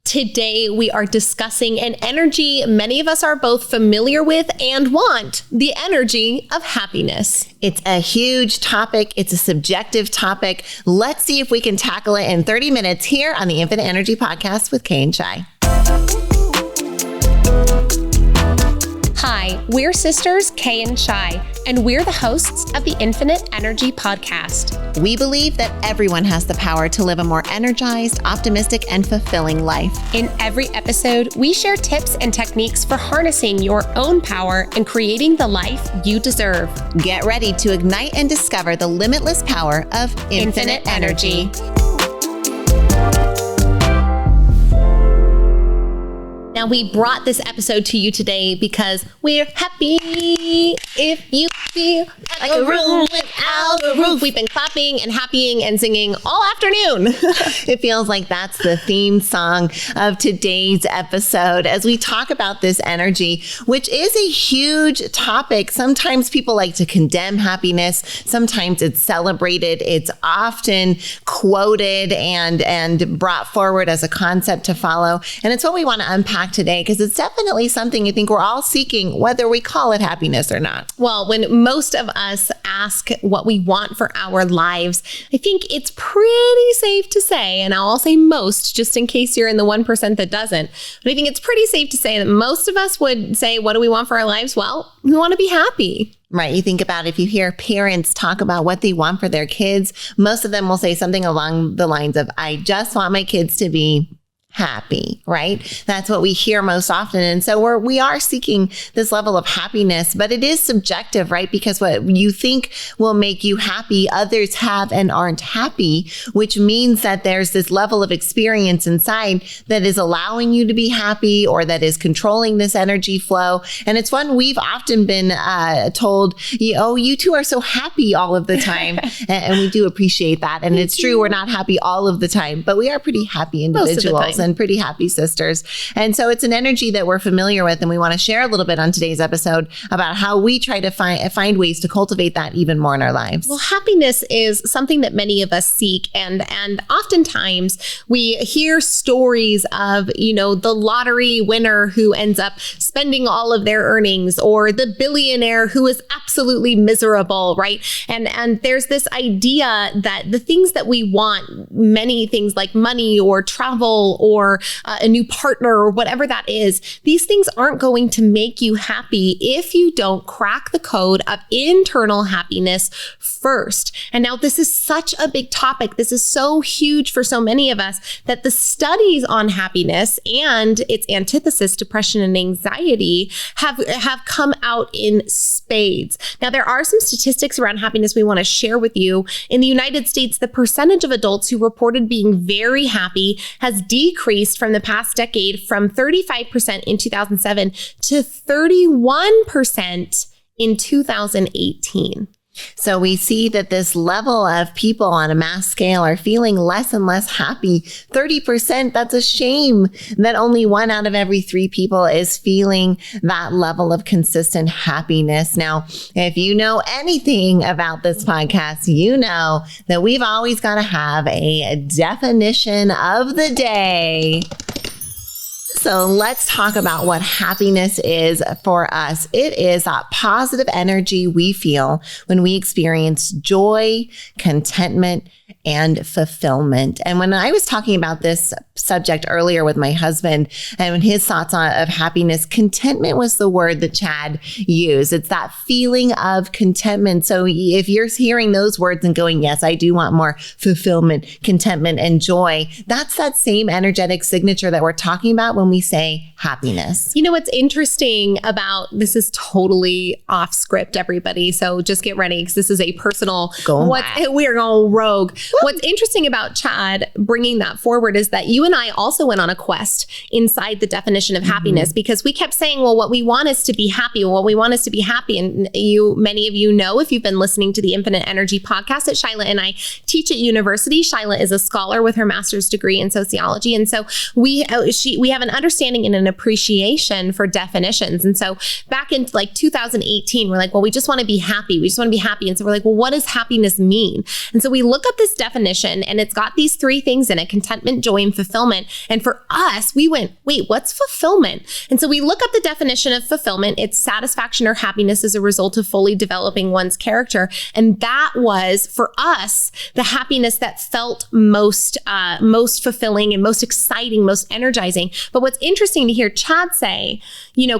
Today, we are discussing an energy many of us are both familiar with and want, the energy of happiness. It's a huge topic. It's a subjective topic. Let's see if we can tackle it in 30 minutes here on the Infinite Energy Podcast with Kay Shi. Hi, we're sisters Kay and Shi, and we're the hosts of the Infinite Energy Podcast. We believe that everyone has the power to live a more energized, optimistic, and fulfilling life. In every episode, we share tips and techniques for harnessing your own power and creating the life you deserve. Get ready to ignite and discover the limitless power of infinite energy. Now, we brought this episode to you today because we're happy if you feel like a room without a roof. We've been clapping and happying and singing all afternoon. It feels like that's the theme song of today's episode as we talk about this energy, which is a huge topic. Sometimes people like to condemn happiness. Sometimes it's celebrated. It's often quoted and brought forward as a concept to follow. And it's what we want to unpack today, because it's definitely something I think we're all seeking, whether we call it happiness or not. Well, when most of us ask what we want for our lives, I think it's pretty safe to say, and I'll say most, just in case you're in the 1% that doesn't, but I think it's pretty safe to say that most of us would say, what do we want for our lives? Well, we want to be happy. Right. You think about if you hear parents talk about what they want for their kids, most of them will say something along the lines of, I just want my kids to be happy, right? That's what we hear most often. And so we are seeking this level of happiness, but it is subjective, right? Because what you think will make you happy, others have and aren't happy, which means that there's this level of experience inside that is allowing you to be happy or that is controlling this energy flow. And it's one we've often been told, you two are so happy all of the time. And we do appreciate that. And it's true, we're not happy all of the time, but we are pretty happy individuals and pretty happy sisters. And so it's an energy that we're familiar with, and we want to share a little bit on today's episode about how we try to find ways to cultivate that even more in our lives. Well, happiness is something that many of us seek, and oftentimes we hear stories of, the lottery winner who ends up spending all of their earnings, or the billionaire who is absolutely miserable, right? And there's this idea that the things that we want, many things like money or travel or a new partner or whatever that is, these things aren't going to make you happy if you don't crack the code of internal happiness first. And now this is such a big topic. This is so huge for so many of us that the studies on happiness and its antithesis, depression and anxiety, have come out in spades. Now, there are some statistics around happiness we want to share with you. In the United States, the percentage of adults who reported being very happy has decreased from the past decade from 35% in 2007 to 31% in 2018. So we see that this level of people on a mass scale are feeling less and less happy. 30%, that's a shame that only 1 out of every 3 people is feeling that level of consistent happiness. Now, if you know anything about this podcast, you know that we've always got to have a definition of the day. So let's talk about what happiness is for us. It is that positive energy we feel when we experience joy, contentment, and fulfillment. And when I was talking about this subject earlier with my husband and his thoughts of happiness, contentment was the word that Chad used. It's that feeling of contentment. So if you're hearing those words and going, yes, I do want more fulfillment, contentment, and joy, that's that same energetic signature that we're talking about when we say happiness. What's interesting about this is totally off script, everybody. So just get ready, because this is a personal, we are going rogue. What's interesting about Chad bringing that forward is that you and I also went on a quest inside the definition of happiness, because we kept saying, well, what we want is to be happy. Well, what we want is to be happy. And many of you know, if you've been listening to the Infinite Energy podcast, that Shyla and I teach at university. Shyla is a scholar with her master's degree in sociology. And so we have an understanding and an appreciation for definitions. And so back in 2018, we're like, well, we just want to be happy. We just want to be happy. And so we're like, well, what does happiness mean? And so we look up this this definition and it's got these three things in it: contentment, joy, and fulfillment. And for us, we went, wait, what's fulfillment? And so we look up the definition of fulfillment. It's satisfaction or happiness as a result of fully developing one's character. And that was, for us, the happiness that felt most fulfilling and most exciting, most energizing. But what's interesting to hear Chad say,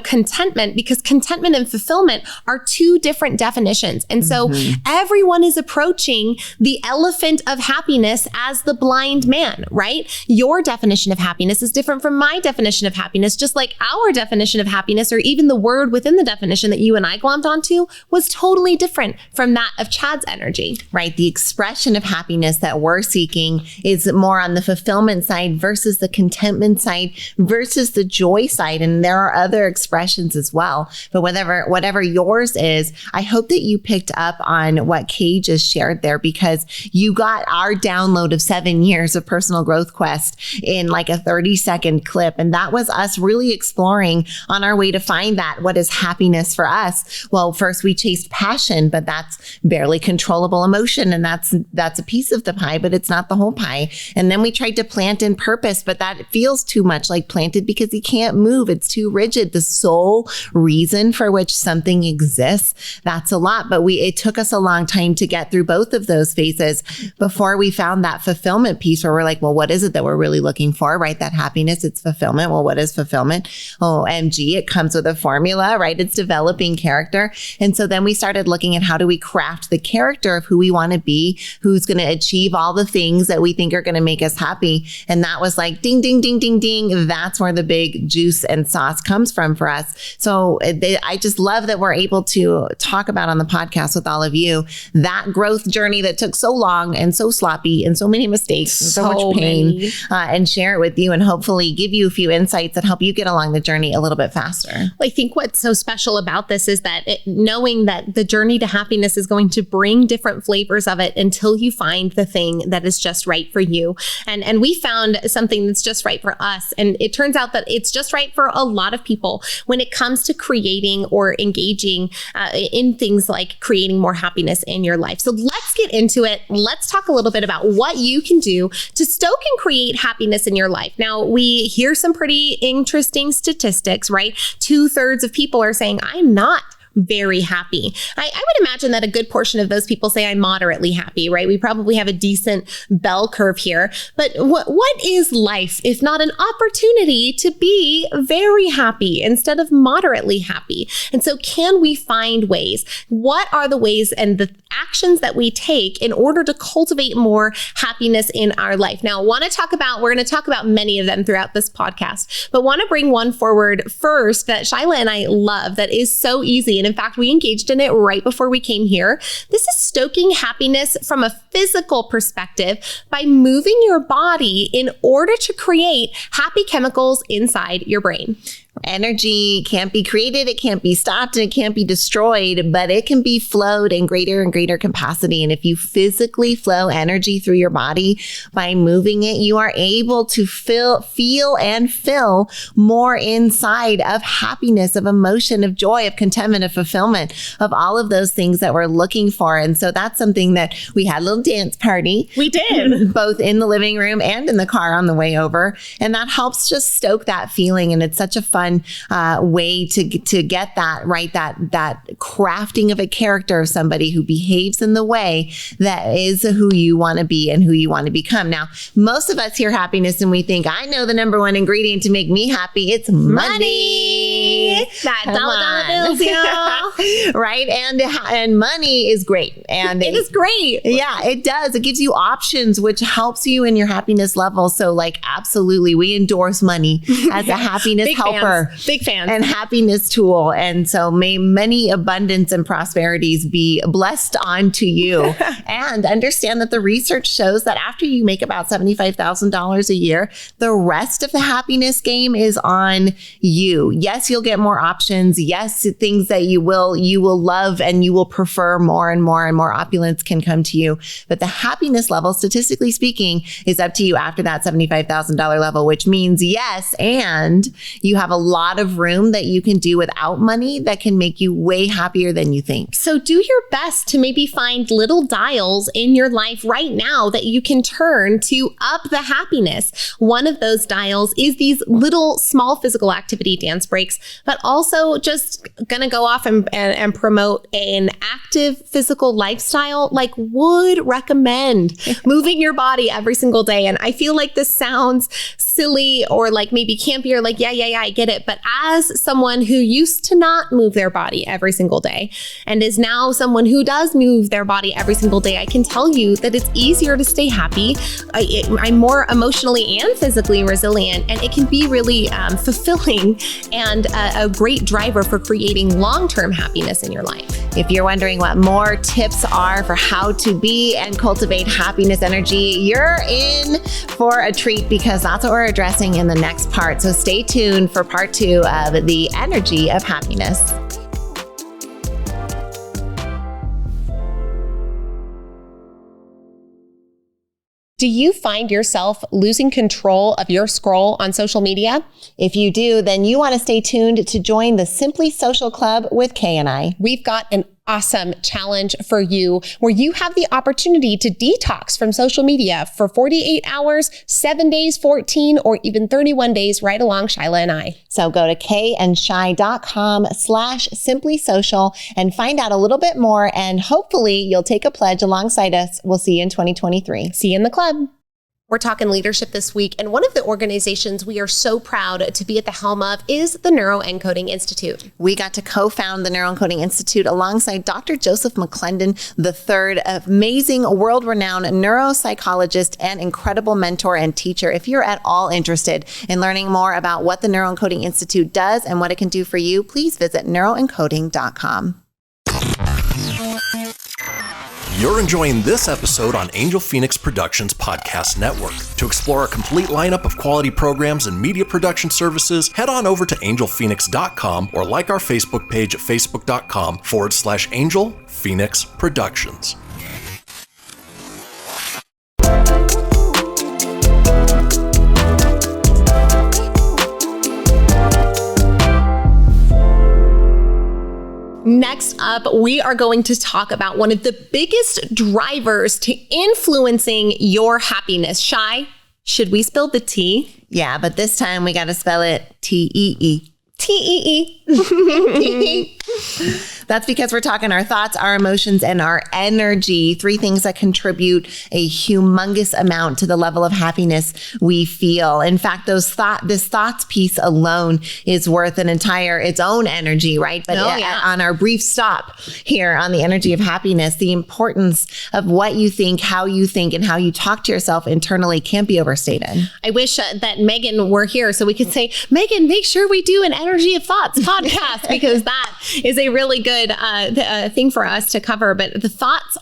contentment, because contentment and fulfillment are two different definitions. And so everyone is approaching the elephant of happiness as the blind man, right? Your definition of happiness is different from my definition of happiness, just like our definition of happiness, or even the word within the definition that you and I glommed onto, was totally different from that of Chad's energy. Right. The expression of happiness that we're seeking is more on the fulfillment side versus the contentment side versus the joy side. And there are other expressions as well. But whatever yours is, I hope that you picked up on what Kay just shared there, because you got our download of 7 years of personal growth quest in like a 30-second clip. And that was us really exploring on our way to find that. What is happiness for us? Well, first we chased passion, but that's barely controllable emotion. And that's a piece of the pie, but it's not the whole pie. And then we tried to plant in purpose, but that feels too much like planted because you can't move. It's too rigid. The sole reason for which something exists, that's a lot. But it took us a long time to get through both of those phases before we found that fulfillment piece where we're like, well, what is it that we're really looking for, right? That happiness, it's fulfillment. Well, what is fulfillment? Oh, MG, it comes with a formula, right? It's developing character. And so then we started looking at how do we craft the character of who we want to be, who's going to achieve all the things that we think are going to make us happy. And that was like, ding, ding, ding, ding, ding. That's where the big juice and sauce comes from for us. So I just love that we're able to talk about on the podcast with all of you that growth journey that took so long and so sloppy and so many mistakes and so much pain, and share it with you and hopefully give you a few insights that help you get along the journey a little bit faster. I think what's so special about this is that knowing that the journey to happiness is going to bring different flavors of it until you find the thing that is just right for you. And we found something that's just right for us. And it turns out that it's just right for a lot of people when it comes to creating or engaging in things like creating more happiness in your life. So let's get into it. Let's talk a little bit about what you can do to stoke and create happiness in your life. Now, we hear some pretty interesting statistics, right? 2/3 of people are saying, I'm not very happy. I would imagine that a good portion of those people say I'm moderately happy, right? We probably have a decent bell curve here. But what is life if not an opportunity to be very happy instead of moderately happy? And so can we find ways? What are the ways and the actions that we take in order to cultivate more happiness in our life? Now, we're going to talk about many of them throughout this podcast, but want to bring one forward first that Shyla and I love that is so easy. And in fact, we engaged in it right before we came here. This is stoking happiness from a physical perspective by moving your body in order to create happy chemicals inside your brain. Energy can't be created, it can't be stopped, and it can't be destroyed, but it can be flowed in greater and greater capacity. And if you physically flow energy through your body by moving it, you are able to feel and fill more inside of happiness, of emotion, of joy, of contentment, of fulfillment, of all of those things that we're looking for. And so that's something that we had a little dance party. We did. Both in the living room and in the car on the way over. And that helps just stoke that feeling. And it's such a fun way to get that, right? That crafting of a character of somebody who behaves in the way that is who you want to be and who you want to become. Now, most of us hear happiness and we think, I know the number one ingredient to make me happy. It's money. That dollar bills, y'all. Right? And money is great. And it is great. Yeah, it does. It gives you options, which helps you in your happiness level. So like, absolutely, we endorse money as a happiness helper. Big fans. And happiness tool. And so may many abundance and prosperities be blessed onto you. And understand that the research shows that after you make about $75,000 a year, the rest of the happiness game is on you. Yes, you'll get more options. Yes, things that you will love and you will prefer more and more opulence can come to you. But the happiness level, statistically speaking, is up to you after that $75,000 level, which means yes. And you have a lot of room that you can do without money that can make you way happier than you think. So do your best to maybe find little dials in your life right now that you can turn to up the happiness. One of those dials is these little small physical activity dance breaks, but also just gonna go off and promote an active physical lifestyle, like would recommend moving your body every single day. And I feel like this sounds silly or like maybe campy or like, yeah, I get it. But as someone who used to not move their body every single day and is now someone who does move their body every single day, I can tell you that it's easier to stay happy. I'm more emotionally and physically resilient, and it can be really fulfilling and a great driver for creating long-term happiness in your life. If you're wondering what more tips are for how to be and cultivate happiness energy, you're in for a treat, because that's what we're addressing in the next part. So stay tuned for part 2 of the energy of happiness. Do you find yourself losing control of your scroll on social media? If you do, then you want to stay tuned to join the Simply Social Club with Kay and I. We've got an awesome challenge for you where you have the opportunity to detox from social media for 48 hours, 7 days, 14, or even 31 days right along Shyla and I. So go to kayandshy.com/simplysocial and find out a little bit more, and hopefully you'll take a pledge alongside us. We'll see you in 2023. See you in the club. We're talking leadership this week, and one of the organizations we are so proud to be at the helm of is the Neuroencoding Institute. We got to co-found the Neuroencoding Institute alongside Dr. Joseph McClendon III, amazing world-renowned neuropsychologist and incredible mentor and teacher. If you're at all interested in learning more about what the Neuroencoding Institute does and what it can do for you, please visit neuroencoding.com. You're enjoying this episode on Angel Phoenix Productions Podcast Network. To explore a complete lineup of quality programs and media production services, head on over to angelphoenix.com or like our Facebook page at facebook.com/Angel Phoenix Productions. Next up, we are going to talk about one of the biggest drivers to influencing your happiness. Shy, should we spill the tea? Yeah, but this time we got to spell it T-E-E. T-E-E. That's because we're talking our thoughts, our emotions, and our energy. 3 things that contribute a humongous amount to the level of happiness we feel. In fact, this thoughts piece alone is worth its own energy, right? But on our brief stop here on the energy of happiness, the importance of what you think, and how you talk to yourself internally can't be overstated. I wish that Megan were here so we could say, Megan, make sure we do an Energy of Thoughts podcast, because that is a really good thing for us to cover. But the thoughts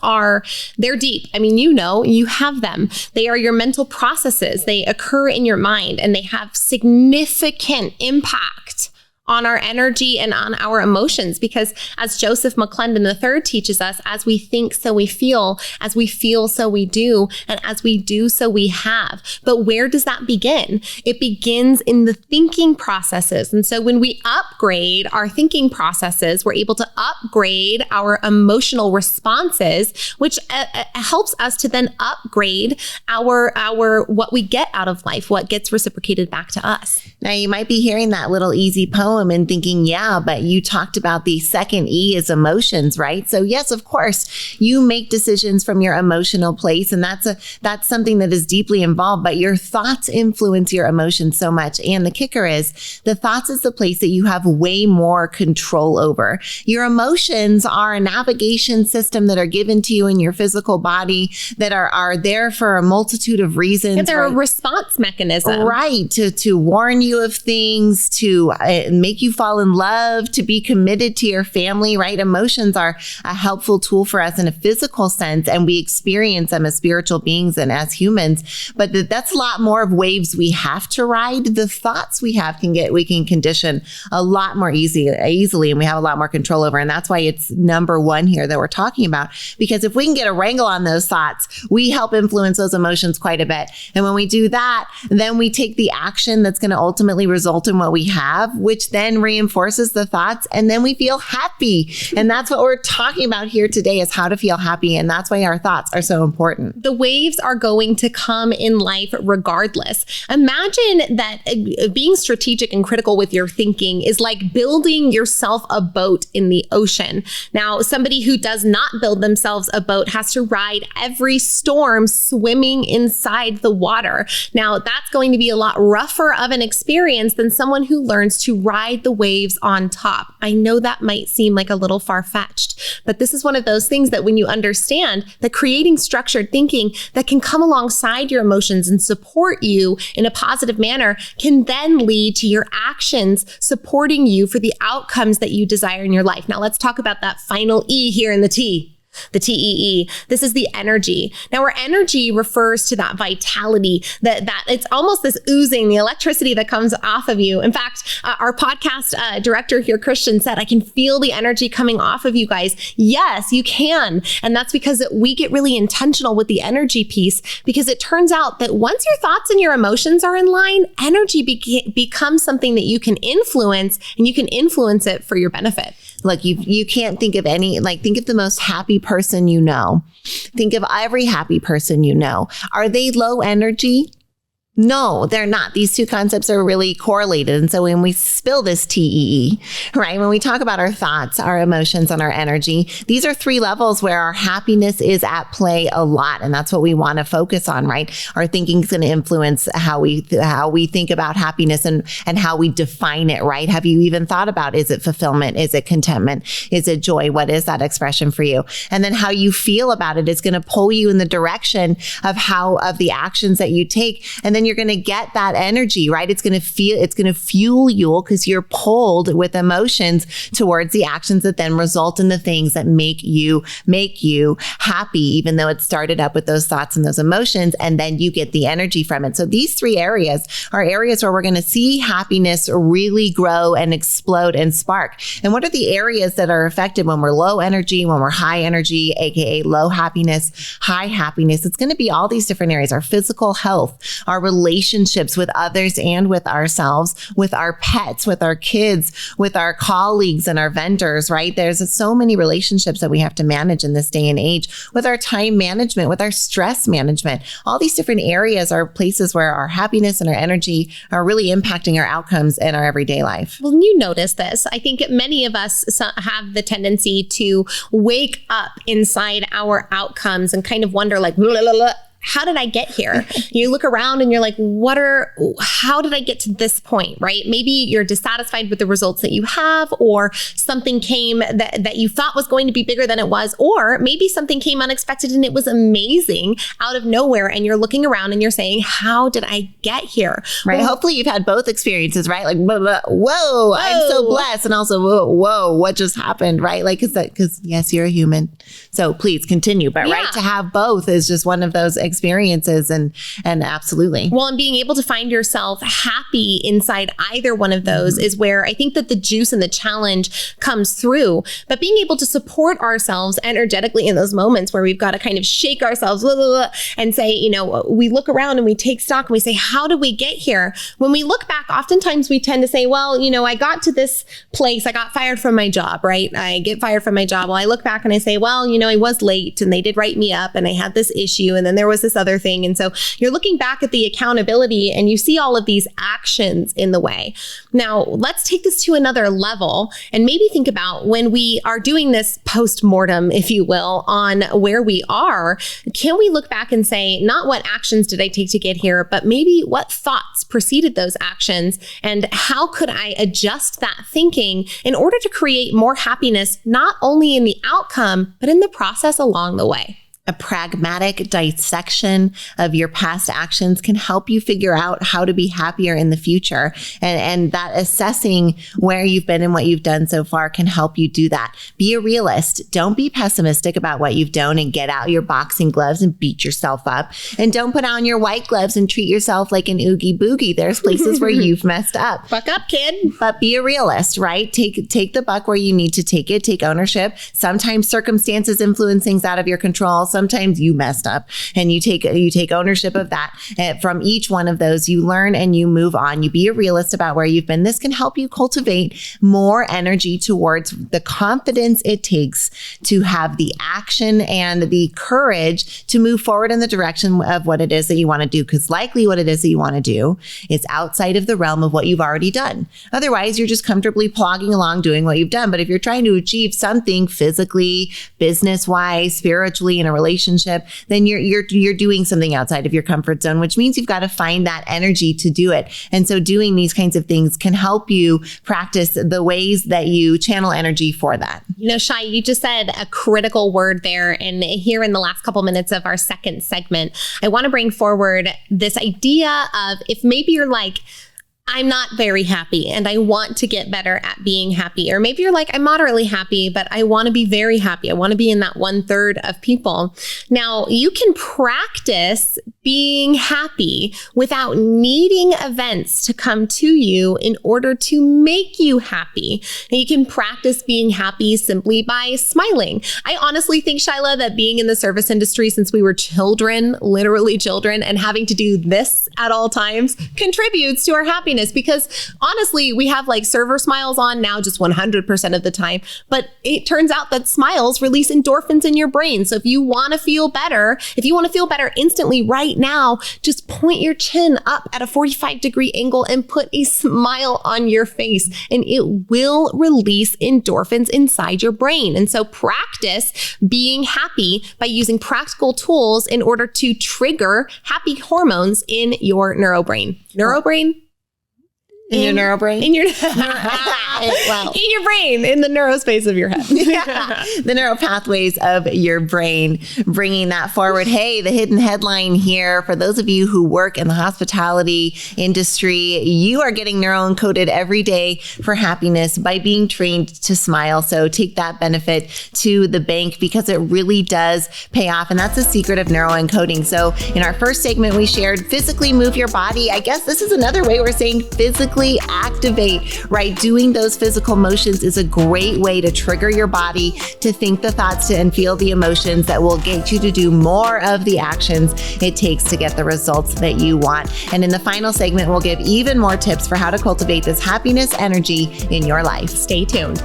they're deep. I mean, you have them. They are your mental processes. They occur in your mind, and they have significant impact on our energy and on our emotions, because as Joseph McClendon III teaches us, as we think, so we feel, as we feel, so we do, and as we do, so we have. But where does that begin? It begins in the thinking processes. And so when we upgrade our thinking processes, we're able to upgrade our emotional responses, which helps us to then upgrade our what we get out of life, what gets reciprocated back to us. Now, you might be hearing that little easy poem and thinking, yeah, but you talked about the second E is emotions, right? So yes, of course, you make decisions from your emotional place, and that's something that is deeply involved, but your thoughts influence your emotions so much. And the kicker is the thoughts is the place that you have way more control over. Your emotions are a navigation system that are given to you in your physical body that are there for a multitude of reasons. And they're a response mechanism. Right. To warn you of things, to make you fall in love, to be committed to your family, right? Emotions are a helpful tool for us in a physical sense, and we experience them as spiritual beings and as humans. But that's a lot more of waves we have to ride. The thoughts we can condition a lot more easily, and we have a lot more control over. And that's why it's number one here that we're talking about, because if we can get a wrangle on those thoughts, we help influence those emotions quite a bit. And when we do that, then we take the action that's going to ultimately result in what we have, which then reinforces the thoughts, and then we feel happy. And that's what we're talking about here today, is how to feel happy. And that's why our thoughts are so important. The waves are going to come in life regardless. Imagine that being strategic and critical with your thinking is like building yourself a boat in the ocean. Now, somebody who does not build themselves a boat has to ride every storm swimming inside the water. Now, that's going to be a lot rougher of an experience than someone who learns to ride the waves on top. I know that might seem like a little far-fetched, but this is one of those things that when you understand that creating structured thinking that can come alongside your emotions and support you in a positive manner can then lead to your actions supporting you for the outcomes that you desire in your life. Now, let's talk about that final E here in the T. The TEE. This is the energy. Now, our energy refers to that vitality, that it's almost this oozing, the electricity that comes off of you. In fact, our podcast director here, Christian, said, I can feel the energy coming off of you guys. Yes, you can. And that's because we get really intentional with the energy piece, because it turns out that once your thoughts and your emotions are in line, energy becomes something that you can influence, and you can influence it for your benefit. Look, you can't think of think of the most happy person you know. Think of every happy person you know. Are they low energy? No, they're not. These two concepts are really correlated. And so when we spill this TEE, right, when we talk about our thoughts, our emotions, and our energy, these are three levels where our happiness is at play a lot. And that's what we want to focus on, right? Our thinking is going to influence how we think about happiness and how we define it, right? Have you even thought about, is it fulfillment? Is it contentment? Is it joy? What is that expression for you? And then how you feel about it is going to pull you in the direction of the actions that you take. And then you're going to get that energy, right? It's going to fuel you because you're pulled with emotions towards the actions that then result in the things that make you happy, even though it started up with those thoughts and those emotions, and then you get the energy from it. So these three areas are areas where we're going to see happiness really grow and explode and spark. And what are the areas that are affected when we're low energy, when we're high energy, aka low happiness, high happiness? It's going to be all these different areas: our physical health, our relationships with others and with ourselves, with our pets, with our kids, with our colleagues and our vendors, right? There's so many relationships that we have to manage in this day and age, with our time management, with our stress management. All these different areas are places where our happiness and our energy are really impacting our outcomes in our everyday life. Well, you notice this. I think many of us have the tendency to wake up inside our outcomes and kind of wonder, like, blah, blah, blah, how did I get here? You look around and you're like, how did I get to this point, right? Maybe you're dissatisfied with the results that you have, or something came that you thought was going to be bigger than it was, or maybe something came unexpected and it was amazing out of nowhere. And you're looking around and you're saying, how did I get here? Right. Well, hopefully you've had both experiences, right? Like, whoa, I'm so blessed. And also, whoa, what just happened, right? Like, because yes, you're a human. So please continue. But right, to have both is just one of those experiences, and absolutely. Well, and being able to find yourself happy inside either one of those is where I think that the juice and the challenge comes through. But being able to support ourselves energetically in those moments where we've got to kind of shake ourselves and say, we look around and we take stock and we say, how did we get here? When we look back, oftentimes we tend to say, well, I got to this place, I got fired from my job, right? I get fired from my job. Well, I look back and I say, well, I was late and they did write me up and I had this issue and then there was this other thing. And so you're looking back at the accountability and you see all of these actions in the way. Now, let's take this to another level and maybe think about when we are doing this post-mortem, if you will, on where we are. Can we look back and say, not what actions did I take to get here, but maybe what thoughts preceded those actions, and how could I adjust that thinking in order to create more happiness, not only in the outcome, but in the process along the way? A pragmatic dissection of your past actions can help you figure out how to be happier in the future. And that assessing where you've been and what you've done so far can help you do that. Be a realist. Don't be pessimistic about what you've done and get out your boxing gloves and beat yourself up. And don't put on your white gloves and treat yourself like an oogie boogie. There's places where you've messed up. Fuck up, kid. But be a realist, right? Take the buck where you need to take it. Take ownership. Sometimes circumstances influence things out of your control. Sometimes you messed up and you take ownership of that. And from each one of those, you learn and you move on. You be a realist about where you've been. This can help you cultivate more energy towards the confidence it takes to have the action and the courage to move forward in the direction of what it is that you want to do. Because likely what it is that you want to do is outside of the realm of what you've already done. Otherwise, you're just comfortably plogging along doing what you've done. But if you're trying to achieve something physically, business-wise, spiritually, in a relationship, then you're doing something outside of your comfort zone, which means you've got to find that energy to do it. And so doing these kinds of things can help you practice the ways that you channel energy for that. You know, Shai, you just said a critical word there. And here in the last couple minutes of our second segment, I want to bring forward this idea of if maybe you're like, I'm not very happy and I want to get better at being happy. Or maybe you're like, I'm moderately happy, but I want to be very happy. I want to be in that 1/3 of people. Now, you can practice being happy without needing events to come to you in order to make you happy. And you can practice being happy simply by smiling. I honestly think, Shyla, that being in the service industry since we were children, literally children, and having to do this at all times contributes to our happiness. Because honestly, we have like server smiles on now just 100% of the time. But it turns out that smiles release endorphins in your brain. So if you want to feel better, instantly right now, just point your chin up at a 45-degree angle and put a smile on your face, and it will release endorphins inside your brain. And so practice being happy by using practical tools in order to trigger happy hormones in your neurobrain. Neurobrain? In your neurobrain? In your Well, in your brain, in the neurospace of your head. The neural pathways of your brain, bringing that forward. Hey, the hidden headline here for those of you who work in the hospitality industry, you are getting neuroencoded every day for happiness by being trained to smile. So take that benefit to the bank because it really does pay off. And that's the secret of neuroencoding. So in our first segment, we shared physically move your body. I guess this is another way we're saying physically activate, right? Doing those physical motions is a great way to trigger your body to think the thoughts and feel the emotions that will get you to do more of the actions it takes to get the results that you want. And in the final segment, we'll give even more tips for how to cultivate this happiness energy in your life. Stay tuned.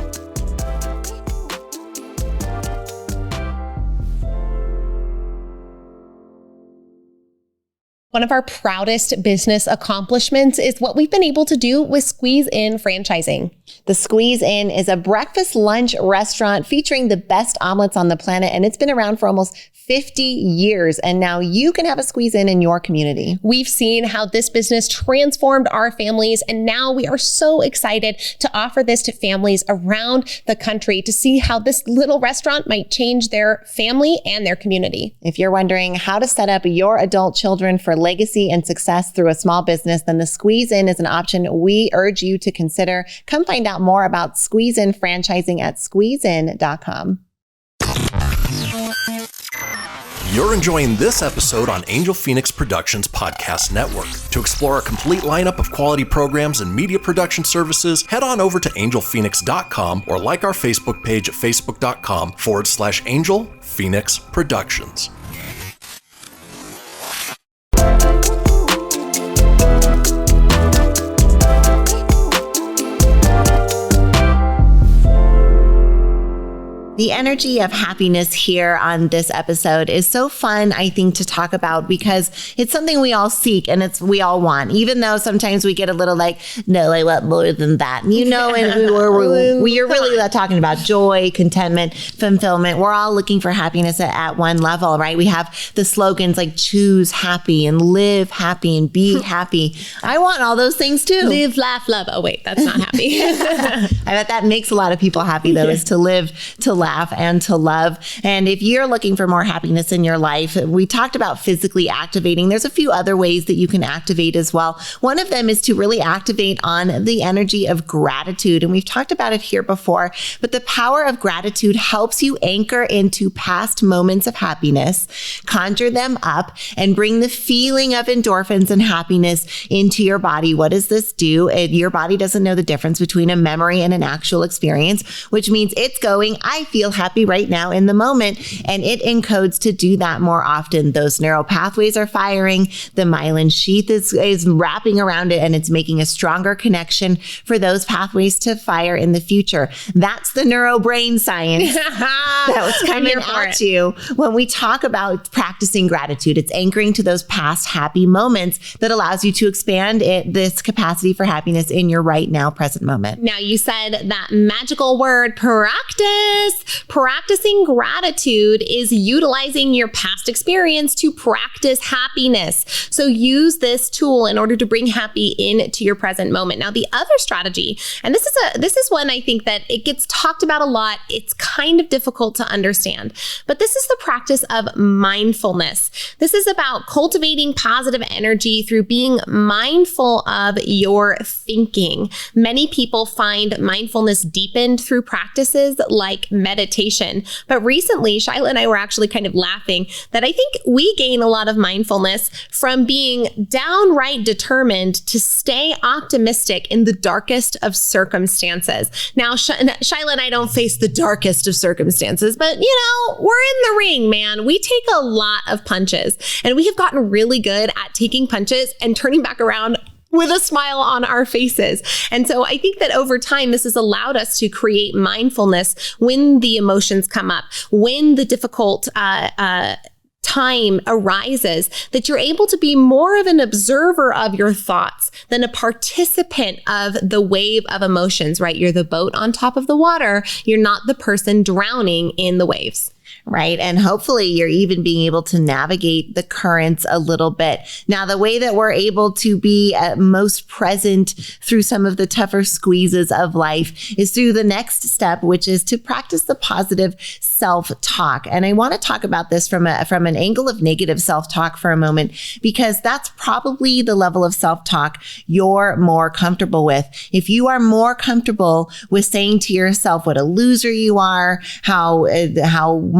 One of our proudest business accomplishments is what we've been able to do with Squeeze In franchising. The Squeeze In is a breakfast lunch restaurant featuring the best omelets on the planet, and it's been around for almost 50 years. And now you can have a Squeeze In your community. We've seen how this business transformed our families, and now we are so excited to offer this to families around the country to see how this little restaurant might change their family and their community. If you're wondering how to set up your adult children for legacy and success through a small business, then the Squeeze In is an option we urge you to consider. Come find out more about Squeeze In franchising at squeezein.com. You're enjoying this episode on Angel Phoenix Productions Podcast Network. To explore a complete lineup of quality programs and media production services, head on over to angelphoenix.com or like our Facebook page at facebook.com/Angel Phoenix Productions. The energy of happiness here on this episode is so fun, I think, to talk about because it's something we all seek and we all want, even though sometimes we get a little like, no, I want more than that. You know, and you're really talking about joy, contentment, fulfillment. We're all looking for happiness at one level, right? We have the slogans like choose happy and live happy and be happy. I want all those things too. Live, laugh, love. Oh, wait, that's not happy. I bet that makes a lot of people happy though, is to live, to laugh, laugh and to love. And if you're looking for more happiness in your life, we talked about physically activating. There's a few other ways that you can activate as well. One of them is to really activate on the energy of gratitude. And we've talked about it here before, but the power of gratitude helps you anchor into past moments of happiness, conjure them up, and bring the feeling of endorphins and happiness into your body. What does this do? Your body doesn't know the difference between a memory and an actual experience, which means it's going, I feel happy right now in the moment, and it encodes to do that more often. Those neural pathways are firing, the myelin sheath is wrapping around it, and it's making a stronger connection for those pathways to fire in the future. That's the neurobrain science that was coming at you when we talk about practicing gratitude. It's anchoring to those past happy moments that allows you to expand this capacity for happiness in your right now, present moment. Now, you said that magical word, practice. Practicing gratitude is utilizing your past experience to practice happiness. So use this tool in order to bring happy into your present moment. Now, the other strategy, and this is one I think that it gets talked about a lot. It's kind of difficult to understand, but this is the practice of mindfulness. This is about cultivating positive energy through being mindful of your thinking. Many people find mindfulness deepened through practices like meditation. But recently, Shyla and I were actually kind of laughing that I think we gain a lot of mindfulness from being downright determined to stay optimistic in the darkest of circumstances. Now, Shyla and I don't face the darkest of circumstances, but we're in the ring, man. We take a lot of punches, and we have gotten really good at taking punches and turning back around with a smile on our faces. And so I think that over time, this has allowed us to create mindfulness when the emotions come up, when the difficult time arises, that you're able to be more of an observer of your thoughts than a participant of the wave of emotions, right? You're the boat on top of the water. You're not the person drowning in the waves. Right. And hopefully you're even being able to navigate the currents a little bit. Now, the way that we're able to be most present through some of the tougher squeezes of life is through the next step, which is to practice the positive self-talk. And I want to talk about this from an angle of negative self-talk for a moment, because that's probably the level of self-talk you're more comfortable with. If you are more comfortable with saying to yourself what a loser you are, how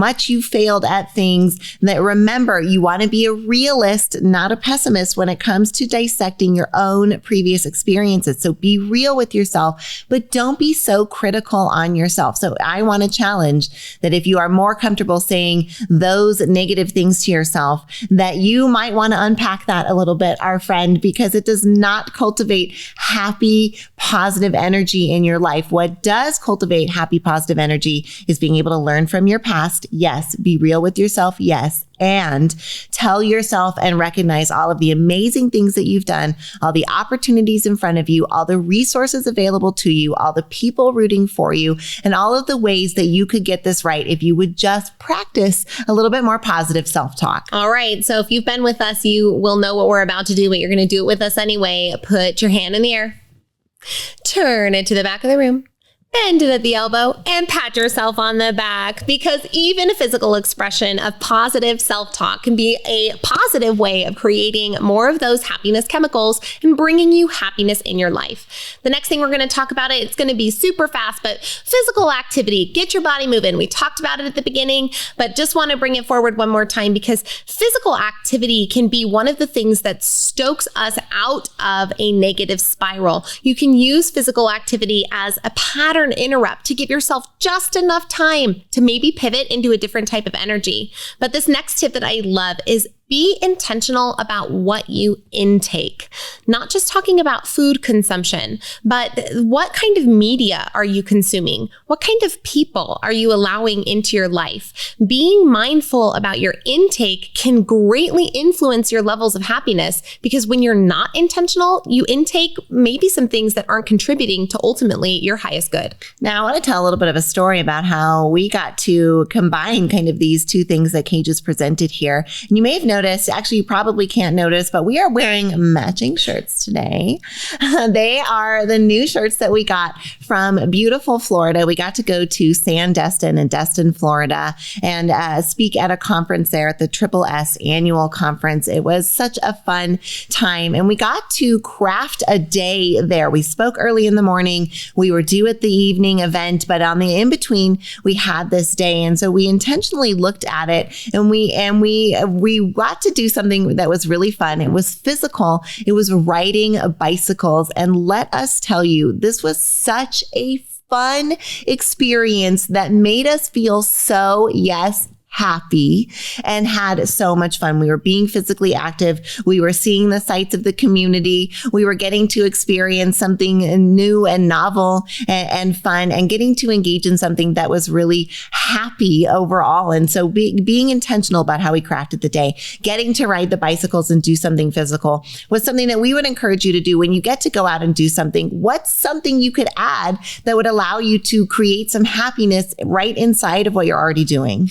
much you failed at things, that remember, you want to be a realist, not a pessimist when it comes to dissecting your own previous experiences. So be real with yourself, but don't be so critical on yourself. So I want to challenge that if you are more comfortable saying those negative things to yourself, that you might want to unpack that a little bit, our friend, because it does not cultivate happy, positive energy in your life. What does cultivate happy, positive energy is being able to learn from your past. Yes. Be real with yourself. Yes. And tell yourself and recognize all of the amazing things that you've done, all the opportunities in front of you, all the resources available to you, all the people rooting for you, and all of the ways that you could get this right if you would just practice a little bit more positive self-talk. All right. So if you've been with us, you will know what we're about to do, but you're going to do it with us anyway. Put your hand in the air, turn it to the back of the room, bend it at the elbow, and pat yourself on the back, because even a physical expression of positive self-talk can be a positive way of creating more of those happiness chemicals and bringing you happiness in your life. The next thing we're going to talk about, it's going to be super fast, but physical activity. Get your body moving. We talked about it at the beginning, but just want to bring it forward one more time, because physical activity can be one of the things that stokes us out of a negative spiral. You can use physical activity as a pattern interrupt to give yourself just enough time to maybe pivot into a different type of energy. But this next tip that I love is be intentional about what you intake. Not just talking about food consumption, but what kind of media are you consuming? What kind of people are you allowing into your life? Being mindful about your intake can greatly influence your levels of happiness, because when you're not intentional, you intake maybe some things that aren't contributing to ultimately your highest good. Now, I want to tell a little bit of a story about how we got to combine kind of these two things that Kay just presented here. And you may have noticed noticed, actually you probably can't notice, but we are wearing matching shirts today. They are the new shirts that we got from beautiful Florida. We got to go to Sandestin in Destin, Florida, and speak at a conference there at the Triple S annual conference. It was such a fun time, and we got to craft a day there. We spoke early in the morning. We were due at the evening event, but on the in-between, we had this day. And so we intentionally looked at it, and we got to do something that was really fun. It was physical. It was riding bicycles. And let us tell you, this was such a fun experience that made us feel so, yes, happy and had so much fun. We were being physically active. We were seeing the sights of the community. We were getting to experience something new and novel and fun, and getting to engage in something that was really happy overall. And so being intentional about how we crafted the day, getting to ride the bicycles and do something physical was something that we would encourage you to do when you get to go out and do something. What's something you could add that would allow you to create some happiness right inside of what you're already doing?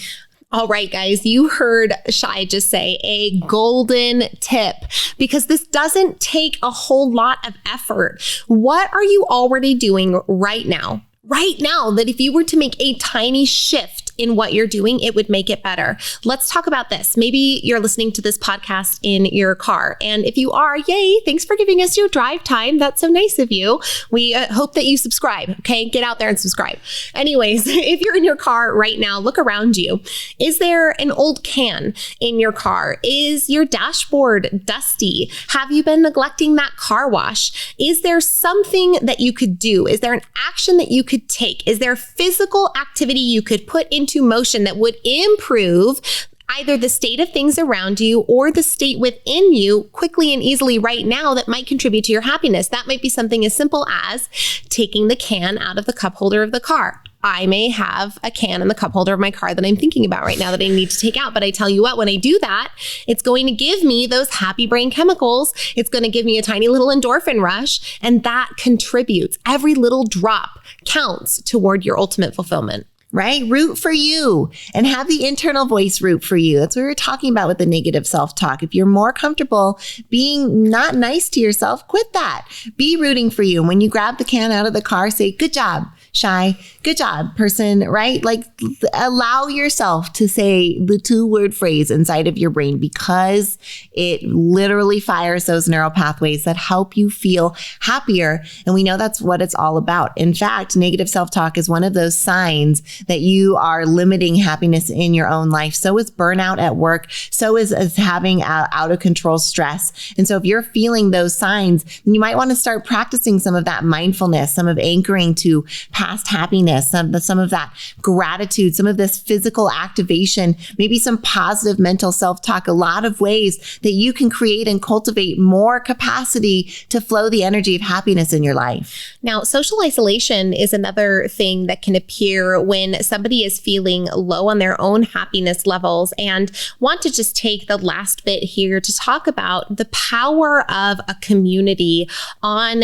All right, guys, you heard Shai just say a golden tip, because this doesn't take a whole lot of effort. What are you already doing right now? Right now, that if you were to make a tiny shift in what you're doing, it would make it better. Let's talk about this. Maybe you're listening to this podcast in your car. And if you are, yay, thanks for giving us your drive time. That's so nice of you. We hope that you subscribe. Okay, get out there and subscribe. Anyways, if you're in your car right now, look around you. Is there an old can in your car? Is your dashboard dusty? Have you been neglecting that car wash? Is there something that you could do? Is there an action that you could take? Is there physical activity you could put into motion that would improve either the state of things around you or the state within you quickly and easily right now that might contribute to your happiness? That might be something as simple as taking the can out of the cup holder of the car. I may have a can in the cup holder of my car that I'm thinking about right now that I need to take out. But I tell you what, when I do that, it's going to give me those happy brain chemicals. It's going to give me a tiny little endorphin rush, and that contributes. Every little drop counts toward your ultimate fulfillment. Right? Root for you and have the internal voice root for you. That's what we were talking about with the negative self-talk. If you're more comfortable being not nice to yourself, quit that. Be rooting for you. And when you grab the can out of the car, say, good job, Shai. Good job, person, right? Like, allow yourself to say the 2-word phrase inside of your brain, because it literally fires those neural pathways that help you feel happier. And we know that's what it's all about. In fact, negative self-talk is one of those signs that you are limiting happiness in your own life. So is burnout at work. So is having out of control stress. And so if you're feeling those signs, then you might want to start practicing some of that mindfulness, some of anchoring to past happiness, some of that gratitude, some of this physical activation, maybe some positive mental self-talk, a lot of ways that you can create and cultivate more capacity to flow the energy of happiness in your life. Now, social isolation is another thing that can appear when somebody is feeling low on their own happiness levels, and want to just take the last bit here to talk about the power of a community on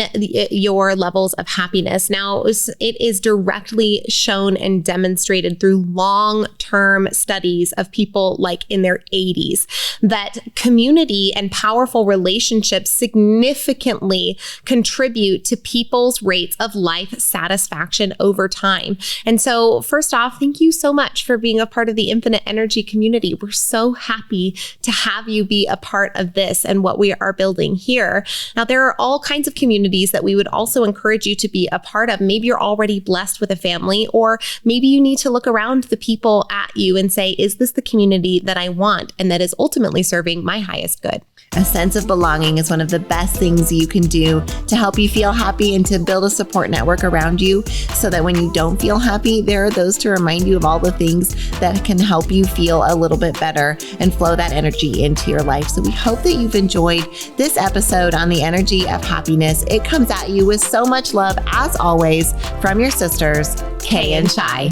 your levels of happiness. Now, it is directly shown and demonstrated through long-term studies of people like in their 80s that community and powerful relationships significantly contribute to people's rates of life satisfaction over time. And so first off, thank you so much for being a part of the Infinite Energy community. We're so happy to have you be a part of this and what we are building here. Now, there are all kinds of communities that we would also encourage you to be a part of. Maybe you're already blessed with a family, or maybe you need to look around the people at you and say, is this the community that I want and that is ultimately serving my highest good? A sense of belonging is one of the best things you can do to help you feel happy and to build a support network around you, so that when you don't feel happy, there are those to remind you of all the things that can help you feel a little bit better and flow that energy into your life. So we hope that you've enjoyed this episode on the energy of happiness. It comes at you with so much love, as always, from your sisters, Kay and Shai.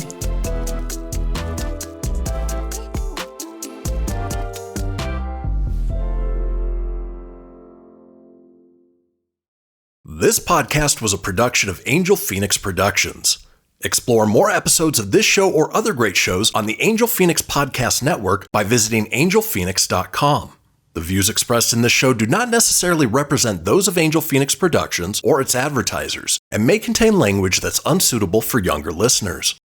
This podcast was a production of Angel Phoenix Productions. Explore more episodes of this show or other great shows on the Angel Phoenix Podcast Network by visiting angelphoenix.com. The views expressed in this show do not necessarily represent those of Angel Phoenix Productions or its advertisers, and may contain language that's unsuitable for younger listeners.